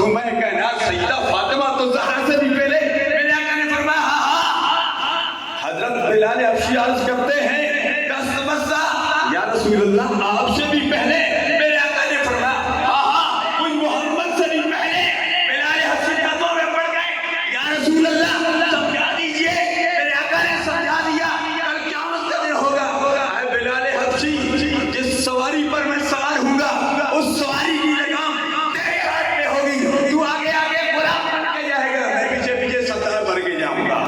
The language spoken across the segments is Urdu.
معصومہ کائنات سیدہ فاطمہ تو زہرا سے بھی پہلے میرے آقا نے فرمایا حضرت بلال حبشی عرض کرتے ہیں دست بسا یا رسول اللہ آپ سے بھی پہلے میرے آقا نے فرمایا کچھ محمد سے بھی پہلے بلال حبشی قدموں میں پڑ گئے یا رسول اللہ سمجھا دیجئے میرے آقا نے سمجھا دیا کل قیامت کا دن ہوگا اے بلال حبشی جس سواری پر میں سوار ہوں گا اس سواری کی لگام تیرے ہاتھ میں ہوگی تو آگے آگے غلام بن کے جائے گا میں پیچھے پیچھے سردار بن کے جاؤں گا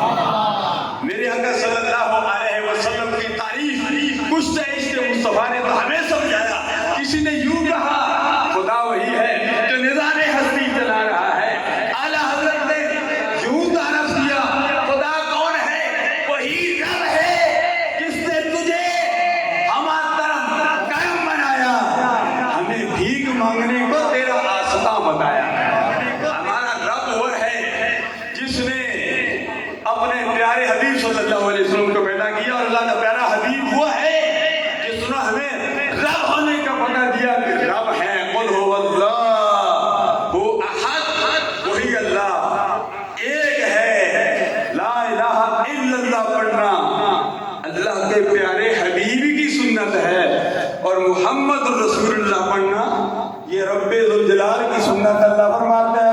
میرے آقا صلی اللہ علیہ وسلم کی تعریف کچھ سے عشق مصطفیٰ نے تو ہمیں سمجھایا کسی نے یوں کہا خدا وہی ہے جو نظام ہستی چلا رہا ہے اعلیٰ حضرت نے یوں تعارف دیا خدا کون ہے وہی رب ہے جس نے تجھے ہمارا طرف قائم بنایا ہمیں بھیک مانگنے کو تیرا آستا بتایا ہمارا رب وہ ہے جس نے اپنے پیارے حبیب صلی اللہ علیہ وسلم کو پیدا کیا اور اللہ کا پیارا حبیب وہ ہے جس نے ہمیں رب ہونے کا پتہ دیا کہ رب ہے قل هو اللہ هو احد وہی اللہ ایک ہے لا الہ الا اللہ پڑھنا اللہ کے پیارے حبیب کی سنت ہے اور محمد رسول اللہ پڑھنا یہ رب ذوالجلال کی سنت اللہ فرماتا ہے